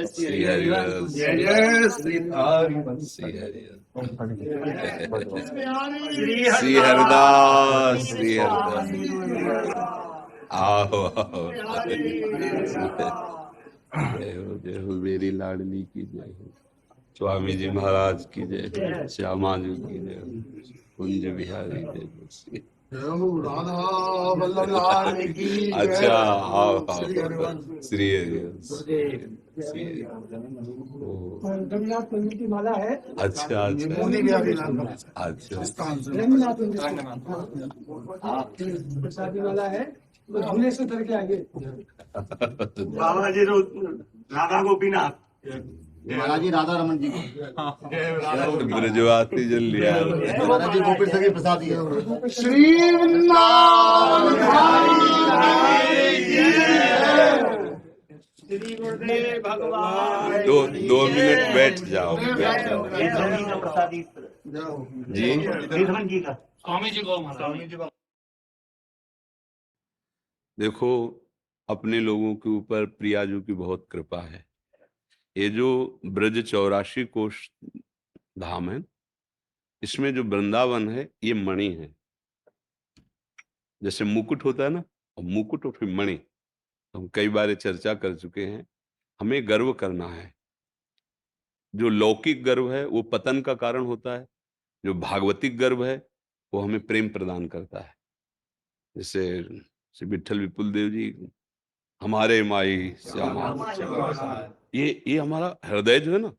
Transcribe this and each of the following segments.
श्री हरिवंश, जय जय श्री हरिवंश, श्री हरिवंश, श्री हरिदास, श्री हरिदास, आओ आओ, जय हो मेरी लाडली की जय हो, स्वामी जी महाराज की जय हो, श्यामा जी की जय हो, कुंज बिहारी जय हो, राधा वल्लभ लाल की जय। अच्छा आओ आओ, श्री हरिवंश, श्री रंगनाथ पंडित की माला है। अच्छा अच्छा अच्छा, प्रसादी वाला है, तो झूले से उतर के आगे। बाबा जी राधा गोपीनाथ, महाराज जी राधा रमन जी ब्रजवासी जल लिया, महाराज जी गोपी सभी प्रसादी है। श्री श्री गुरुदेव भगवान। दो मिनट बैठ जाओ, प्रसादी जी जी का स्वामी जी को, स्वामी जी को। देखो, अपने लोगों के ऊपर प्रियाजू की बहुत कृपा है। ये जो ब्रज 84 कोष धाम है, इसमें जो वृंदावन है ये मणि है। जैसे मुकुट होता है ना, और मुकुट और फिर मणि, हम कई बार चर्चा कर चुके हैं। हमें गर्व करना है। जो लौकिक गर्व है वो पतन का कारण होता है, जो भागवतिक गर्व है वो हमें प्रेम प्रदान करता है। जैसे श्री विठल विपुल देव जी, हमारे माई श्यामा, ये हमारा हृदय जो है ना,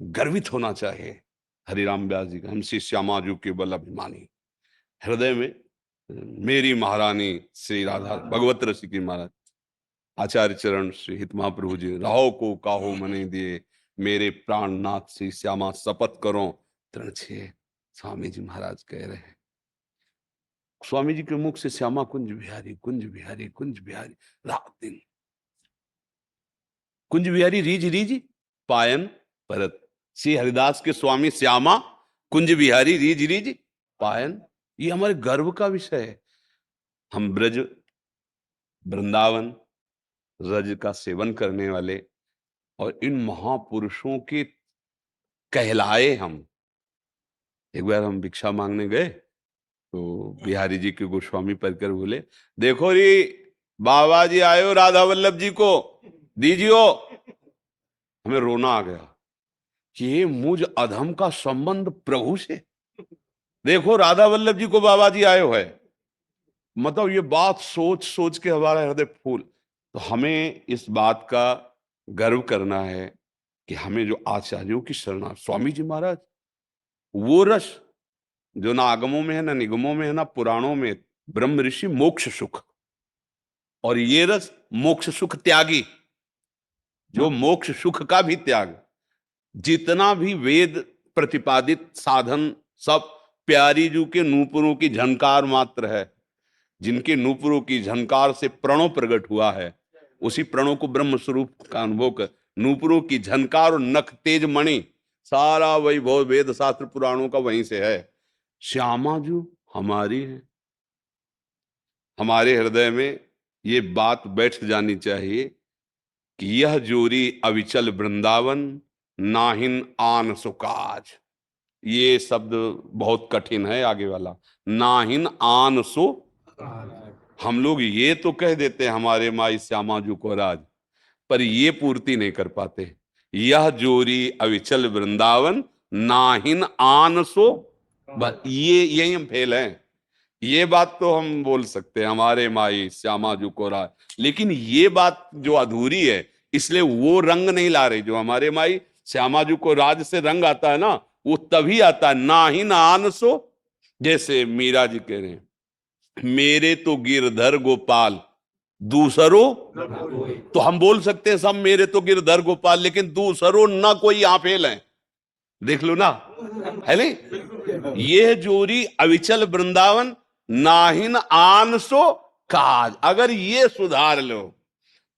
गर्वित होना चाहिए। हरिराम व्यास जी का, हम श्री श्यामा जी के बल अभिमानी, हृदय में मेरी महारानी श्री राधा भगवत रसी की महाराज, आचार्य चरण श्री हित महाप्रभु जी, राहो को काहो मने दिए, मेरे प्राणनाथ श्री श्यामा शपथ करो तृण छे। स्वामी जी महाराज कह रहे हैं, स्वामी जी के मुख से श्यामा कुंज बिहारी, कुंज बिहारी, कुंज बिहारी, रात दिन कुंज बिहारी, रीज रीज पायन परत। श्री हरिदास के स्वामी श्यामा कुंज बिहारी, रीज रीज पायन। ये हमारे गर्व का विषय है। हम ब्रज वृंदावन रज का सेवन करने वाले और इन महापुरुषों के कहलाए हम। एक बार हम भिक्षा मांगने गए तो बिहारी जी के गोस्वामी पढ़कर बोले, देखो री बाबा जी आयो राधा वल्लभ जी को दीजियो। हमें रोना आ गया कि ये मुझ अधम का संबंध प्रभु से। देखो राधा वल्लभ जी को बाबा जी आयो है, मतलब ये बात सोच सोच के हमारा हृदय फूल। तो हमें इस बात का गर्व करना है कि हमें जो आचार्यों की शरणा, स्वामी जी महाराज, वो रस जो ना आगमों में है, ना निगमों में है, ना पुराणों में, ब्रह्म ऋषि मोक्ष सुख, और ये रस मोक्ष सुख त्यागी, जो मोक्ष सुख का भी त्याग। जितना भी वेद प्रतिपादित साधन सब प्यारी जू के नूपुरों की झनकार मात्र है। जिनके नूपुरों की झनकार से प्रणव प्रकट हुआ है, उसी प्रणव को ब्रह्म स्वरूप का अनुभव कर, नूपुरों की झनकार और नख तेज मणि, सारा वैभव वेद शास्त्र पुराणों का वहीं से है। श्यामा जी हमारी है। हमारे हृदय में ये बात बैठ जानी चाहिए कि यह जोरी अविचल वृंदावन, नाहिन आन सुकाज। ये शब्द बहुत कठिन है आगे वाला, नाहिन आन सो। हम लोग ये तो कह देते हैं हमारे माई श्यामा जी को राज, पर ये पूर्ति नहीं कर पाते। यह जोरी अविचल वृंदावन, नाहिन आन सो। ये यही हम फेल हैं। ये बात तो हम बोल सकते हैं हमारे माई श्यामा जी को राज, लेकिन ये बात जो अधूरी है, इसलिए वो रंग नहीं ला रही। जो हमारे माई श्यामा जी को राज से रंग आता है ना, वो तभी आता है नाहिन आन सो। जैसे मीरा जी कह रहे हैं, मेरे तो गिरधर गोपाल दूसरो। तो हम बोल सकते हैं सब मेरे तो गिरधर गोपाल, लेकिन दूसरो ना कोई यहाँ फेल है। देख लो ना, है नहीं? ये जोरी अविचल वृंदावन, नाहिन आन सो काज। अगर ये सुधार लो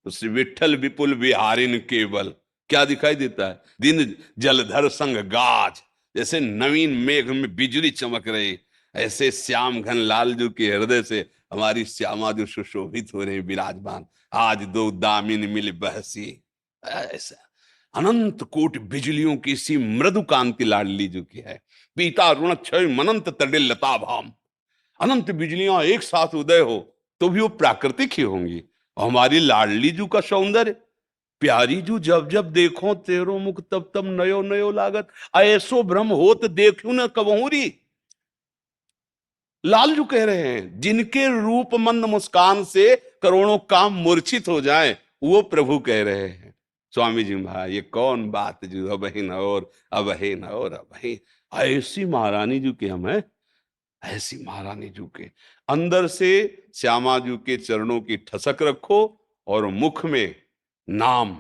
तो श्री विठल विपुल बिहारिन केवल क्या दिखाई देता है? दिन जलधर संग गाज। जैसे नवीन मेघ में बिजली चमक रही, ऐसे श्याम घन लाल जी के हृदय से हमारी श्यामा जो सुशोभित हो रहे विराजमान। आज दो दामिन मिल बहसी। ऐसा अनंत कोटि बिजलियों की सी मृदु कांति लाडली जो की है। पीता ऋण क्षय मनंत तडिल लता भाम। अनंत बिजलियां एक साथ उदय हो तो भी वो प्राकृतिक ही होंगी। और हमारी लाडली जू का सौंदर्य, प्यारी जू जब जब देखो तेरो मुख तब तब नयो नयो लागत। ऐसो भ्रम होत देखू न कबहूरी। लालजू कह रहे हैं जिनके रूप मंद मुस्कान से करोड़ों काम मूर्छित हो जाएं, वो प्रभु कह रहे हैं। स्वामी जी महाराज, ये कौन बात जो अब ही न और अब ही न और अब ही। ऐसी महारानी जू के हम है, ऐसी महारानी जू के अंदर से श्यामा जू के चरणों की ठसक रखो और मुख में नाम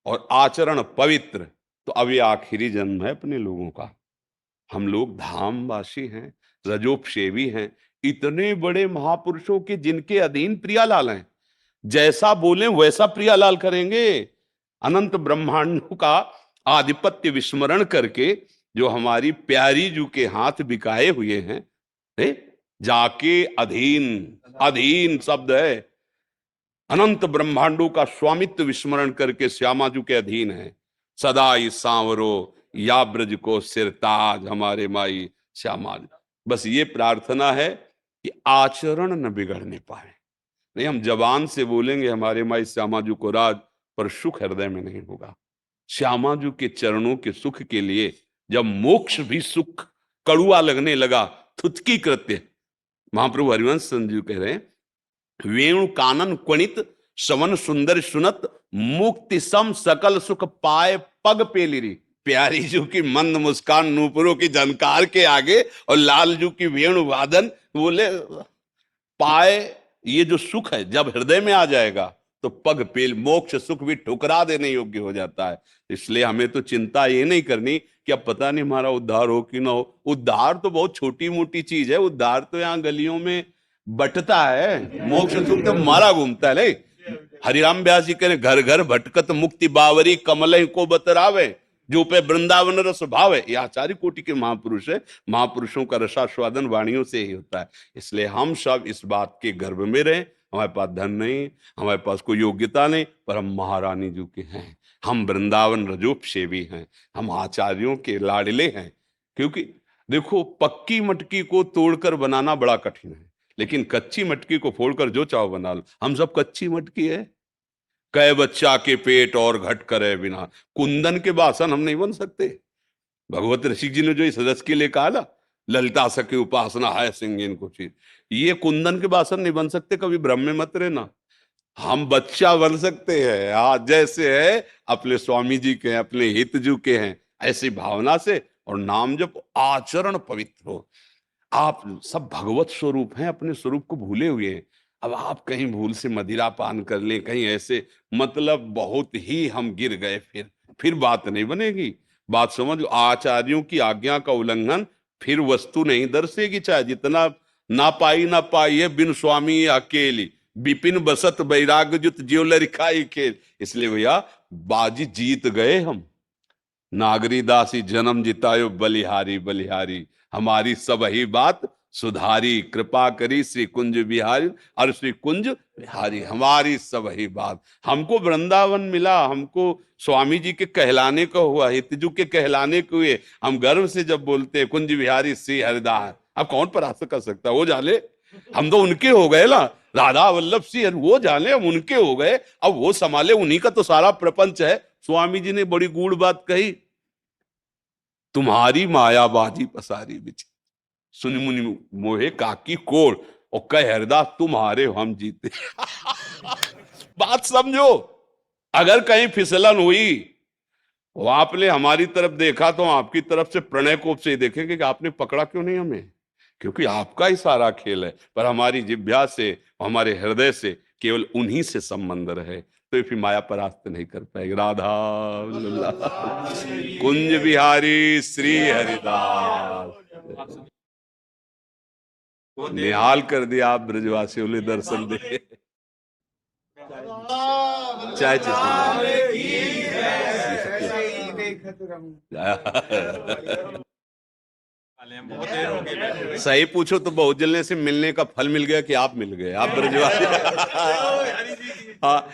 और आचरण पवित्र। तो अब ये आखिरी जन्म है अपने लोगों का। हम लोग धामवासी हैं, रजोपसेवी हैं। इतने बड़े महापुरुषों के जिनके अधीन प्रियालाल हैं, जैसा बोले वैसा प्रियालाल करेंगे। अनंत ब्रह्मांडों का आधिपत्य विस्मरण करके जो हमारी प्यारी जू के हाथ बिकाए हुए हैं, जाके अधीन, अधीन शब्द है, अनंत ब्रह्मांडों का स्वामित्व विस्मरण करके श्यामाजू के अधीन है। सदा ही सांवरो या ब्रज को सिरताज हमारे माई श्यामा। बस ये प्रार्थना है कि आचरण न बिगड़ने पाए। नहीं, हम जबान से बोलेंगे हमारे माई श्यामाजू को राज, पर सुख हृदय में नहीं होगा। श्यामाजू के चरणों के सुख के लिए जब मोक्ष भी सुख कड़ुआ लगने लगा, थुतकी कृत्य, महाप्रभु हरिवंश संजू कह रहे हैं, वेणु कानन क्वणित सवन सुंदर सुनत मुक्ति सम सकल सुख पाए पग पेलिरी। प्यारी जू की मंद मुस्कान नूपुरों की झनकार के आगे और लाल जू की वेणु वादन बोले पाए। ये जो सुख है जब हृदय में आ जाएगा तो पग पेल, मोक्ष सुख भी ठुकरा देने योग्य हो जाता है। इसलिए हमें तो चिंता ये नहीं करनी कि अब पता नहीं हमारा उद्धार हो कि ना हो। उद्धार तो बहुत छोटी मोटी चीज है। उद्धार तो यहाँ गलियों में बटता है, मोक्ष सुख तो मारा घूमता है। हरिराम व्यास जी कह घर घर भटकत मुक्ति बावरी कमल को बतरावे, जो पे वृंदावन रस भाव है। ये आचार्य कोटि के महापुरुष है। महापुरुषों का रसास्वादन वाणियों से ही होता है। इसलिए हम सब इस बात के गर्भ में रहें। हमारे पास धन नहीं, हमारे पास कोई योग्यता नहीं, पर हम महारानी जी के हैं। हम वृंदावन रजोपसेवी हैं, हम आचार्यों के लाडले हैं। क्योंकि देखो, पक्की मटकी को तोड़कर बनाना बड़ा कठिन है, लेकिन कच्ची मटकी को फोड़कर जो चाहो बना लो। हम सब कच्ची मटकी है। कै बच्चा के पेट और घट करे बिना, कुंदन के बासन हम नहीं बन सकते। भगवत ऋषि जी ने जो इस रस के लिए कहा ना, ललिता सखी उपासना है सिंगिन को चीज, ये कुंदन के बासन नहीं बन सकते। कभी भ्रम में मत रहना, हम बच्चा बन सकते हैं। आज जैसे है अपने स्वामी जी के, अपने हित जू के हैं, ऐसी भावना से। और नाम जब आचरण पवित्र हो। आप सब भगवत स्वरूप हैं, अपने स्वरूप को भूले हुए हैं। अब आप कहीं भूल से मदिरा पान कर लें, कहीं ऐसे, मतलब बहुत ही हम गिर गए, फिर बात नहीं बनेगी। बात समझ लो, आचार्यों की आज्ञा का उल्लंघन फिर वस्तु नहीं दर्शेगी। चाहे जितना ना पाई है बिन स्वामी अकेली, विपिन बसत बैराग जुत ज्यो लरिखाई खेल। इसलिए भैया बाजी जीत गए हम। नागरी दासी जन्म जितायो बलिहारी बलिहारी, हमारी सब ही बात सुधारी, कृपा करी श्री कुंज बिहारी। और श्री कुंज बिहारी हमारी सब ही बात। हमको वृंदावन मिला, हमको स्वामी जी के कहलाने का हुआ, हितजू के कहलाने के हुए। हम गर्व से जब बोलते हैं कुंज बिहारी श्री हरिदास, अब कौन परास्त कर सकता है? वो जाने, हम तो उनके हो गए ना। राधा वल्लभ सिंह वो जाने, हम उनके हो गए। अब वो संभाले, उन्हीं का तो सारा प्रपंच है। स्वामी जी ने बड़ी गूढ़ बात कही, तुम्हारी मायाबाजी पसारी बिच सुन मुनि मोहे काकी कोड़, और कह हरदास तुम्हारे हम जीते। बात समझो। अगर कहीं फिसलन हुई, वो आपने हमारी तरफ देखा तो आपकी तरफ से प्रणय कोप से ही देखेंगे कि आपने पकड़ा क्यों नहीं हमें, क्योंकि आपका ही सारा खेल है। पर हमारी जिह्वा से, हमारे हृदय से केवल उन्हीं से संबंध रहे, तो फिर माया परास्त नहीं कर पाएगी। राधा कुंज बिहारी श्री हरिदास। निहाल कर दिया आप ब्रजवासियों ने दर्शन दे। चाहे सही पूछो तो बहुत जल्दी से मिलने का फल मिल गया कि आप मिल गए, आप ब्रजवासी। हाँ,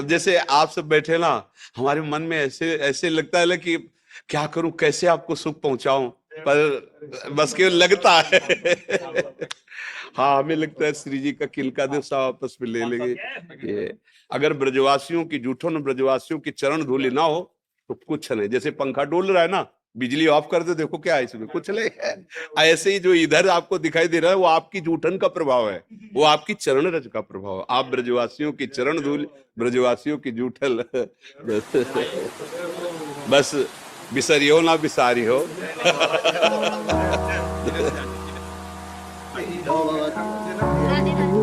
जैसे आप सब बैठे ना, हमारे मन में ऐसे ऐसे लगता है ना कि क्या करूं, कैसे आपको सुख पहुंचाऊं, पर बस केवल लगता है। हाँ, हमें लगता है श्री जी का किलका दे सब आपस में ले लेंगे। ये अगर ब्रजवासियों की, जूठों ने ब्रजवासियों की चरण धूलि ना हो तो कुछ नहीं। जैसे पंखा डोल रहा है ना, बिजली ऑफ कर दे, देखो क्या है इसमें, कुछ नहीं है। ऐसे ही जो इधर आपको दिखाई दे रहा है वो आपकी जूठन का प्रभाव है, वो आपकी चरण रज का प्रभाव है। आप ब्रजवासियों की चरण धूल, ब्रजवासियों की जूठल, बस बिसरियो ना बिसारी हो। राधे राधे।